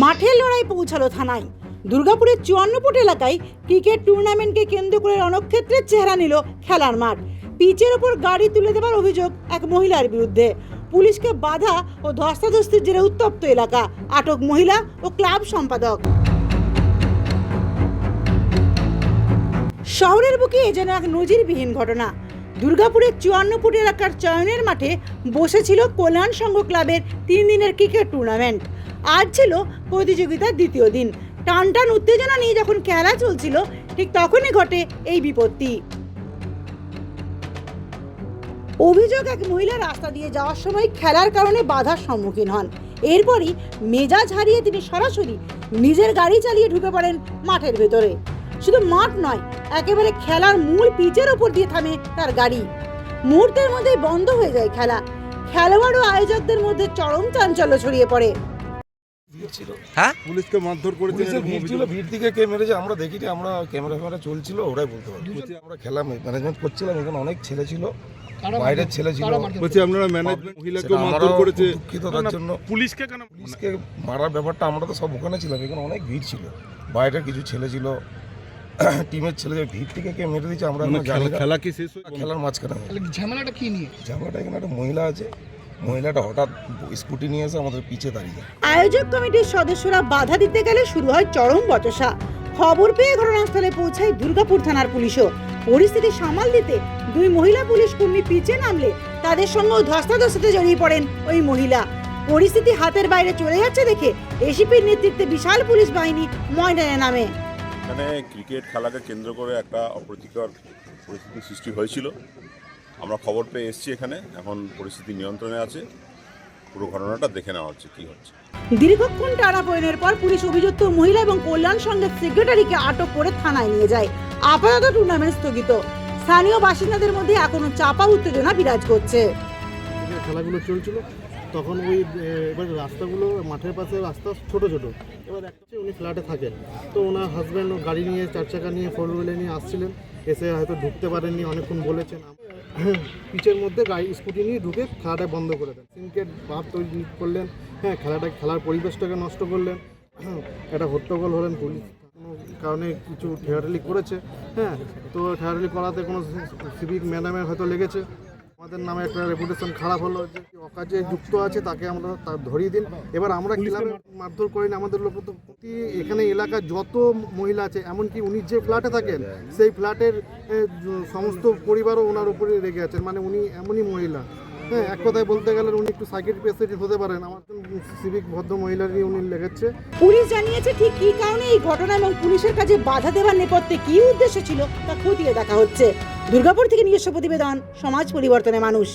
মাঠের লড়াই পৌঁছালো থানায়। দুর্গাপুরের 54 ফুট এলাকায় ক্রিকেট টুর্নামেন্টকে কেন্দ্র করে রণক্ষেত্রের চেহারা নিল খেলার মাঠ। পিচের ওপর গাড়ি তুলে দেওয়ার অভিযোগ এক মহিলার বিরুদ্ধে। পুলিশকে বাধা ও ধস্তাধস্তির জেরে উত্তপ্ত এলাকা। আটক মহিলা ও ক্লাব সম্পাদক। শহরের বুকে এ যেন এক নজিরবিহীন ঘটনা। দুর্গাপুরের 54 ফুট এলাকার চয়নের মাঠে বসেছিল কল্যাণ সংঘ ক্লাবের 3 দিনের ক্রিকেট টুর্নামেন্ট। আজ ছিল প্রতিযোগিতার দ্বিতীয় দিন। টানটান উত্তেজনা নিয়ে যখন খেলা চলছিল, ঠিক তখনই ঘটে এই বিপত্তি। অভিযোগ, এক মহিলা রাস্তা দিয়ে যাওয়ার সময় খেলার কারণে বাধার সম্মুখীন হন। এরপরই মেজাজ হারিয়ে তিনি সরাসরি নিজের গাড়ি চালিয়ে ঢুকে পড়েন মাঠের ভেতরে। শুধু মাঠ নয়, একেবারে খেলার মূল পিচের ওপর দিয়ে থামে তার গাড়ি। মুহূর্তের মধ্যেই বন্ধ হয়ে যায় খেলা। খেলোয়াড় ও আয়োজকদের মধ্যে চরম চাঞ্চল্য ছড়িয়ে পড়ে। পুলিশকে মারধর করেছে, ভিড় ছিল, ভিড় দিকে কে মেরেছে আমরা দেখিনি। আমরা ক্যামেরা চলছিল, ওরাই বলতে পারি। আমরা খেলা ম্যানেজমেন্ট করছিলাম, এখানে অনেক ছেলে ছিল, বাইরের ছেলে ছিল। বলছি আপনারা ম্যানেজমেন্ট মহিলাকে মারধর করেছে, দুঃখিত তার জন্য। পুলিশকে কেন? পুলিশকে মারার ব্যাপারটা আমরা তো সব ওখানে ছিলাম, এখানে অনেক ভিড় ছিল, বাইরের কিছু ছেলে ছিল, টিমের ছেলে। ভিড় থেকে কে মেরে দিয়েছে আমরা জানি না। খেলা কি শেষ হয়ে খেলার মাঝখানে ঝামেলাটা কি নিয়ে? ঝামেলাটা এখানে একটা মহিলা আছে, মহিলাটা হঠাৎ স্কুটি নিয়ে এসে আমাদের পিছে দাঁড়িয়ে। আয়োজক কমিটির সদস্যরা বাধা দিতে গেলে শুরু হয় চরম বচসা। খবর পেয়ে ঘটনাস্থলে পৌঁছায় দুর্গাপুর থানার পুলিশও। পরিস্থিতি সামাল দিতে 2 মহিলা পুলিশ কর্মী পিছে নামলে তাদের সঙ্গেও ধস্তাধস্তিতে জড়িয়ে পড়েন ওই মহিলা। পরিস্থিতি হাতের বাইরে চলে যাচ্ছে দেখে এসিপির নেতৃত্বে বিশাল পুলিশ বাহিনী ময়দানে নামে। এখানে ক্রিকেট খেলাকে কেন্দ্র করে একটা অপ্রীতিকর পরিস্থিতি সৃষ্টি হয়েছিল। আমরা খবর পেয়ে এসেছি এখানে, এখন পরিস্থিতি নিয়ন্ত্রণে আছে। পুরো ঘটনাটা দেখে নেওয়া হচ্ছে কি হচ্ছে। দীর্ঘক্ষণ টানাপোড়েনের পর পুলিশ অভিযুক্ত মহিলা এবং কল্যাণ সংঘের সেক্রেটারিকে আটক করে থানায় নিয়ে যায়। আপাতত টুর্নামেন্ট স্থগিত। স্থানীয় বাসিন্দাদের মধ্যে এখনো চাপা উত্তেজনা বিরাজ করছে। খেলাগুলো চলছিল তখন এবার রাস্তাগুলো মাঠের পাশে রাস্তা ছোট ছোট। এবার একটা উনি ফ্ল্যাটে থাকেন, তো ওনার হাজব্যান্ড গাড়ি নিয়ে 4 চাকা নিয়ে 4 হুইলার নিয়ে আসছিলেন, এসে হয়তো ঢুকতে পারেননি, অনেকক্ষণ বলেছেন। পিচের মধ্যে গাড়ি স্কুটি নিয়ে ঢুকে খেলাটা বন্ধ করে দেন। সিনকেট ভাব তৈরি করলেন, খেলার পরিবেশটাকে নষ্ট করলেন। একটা হট্টগোল হলেন, পুলিশ কোনো কারণে কিছু ঠেলাঠেলি করেছে। তো ঠেলাঠেলি করাতে কোনো সিভিক ম্যাডামের হয়তো লেগেছে। আমাদের নামে একটা রেপুটেশন খারাপ হলো, যে অকাজে যুক্ত আছে তাকে আমরা ধরিয়ে দিন। এবার আমরা ক্লাবে মারধর করিনি, আমাদের লোক তো এখানে এলাকার যত মহিলা আছে, এমনকি উনি যে ফ্ল্যাটে থাকেন সেই ফ্ল্যাটের সমস্ত পরিবারও ওনার উপরে রেগে আছেন। মানে উনি এমনই মহিলা, এক কথায় বলতে গেলে উনি একটু সাইকেল পেশেন্ট হতে পারেন। আমার সিভিক ভদ্র মহিলারই উনি লেগেছে। পুলিশ জানিয়েছে ঠিক কী কারণে এই ঘটনা এবং পুলিশের কাছে বাধা দেওয়ার নেপথ্যে কী উদ্দেশ্য ছিল তা খতিয়ে দেখা হচ্ছে। দুর্গাপুর থেকে নিজস্ব প্রতিবেদন, সমাজ পরিবর্তনের মানুষ।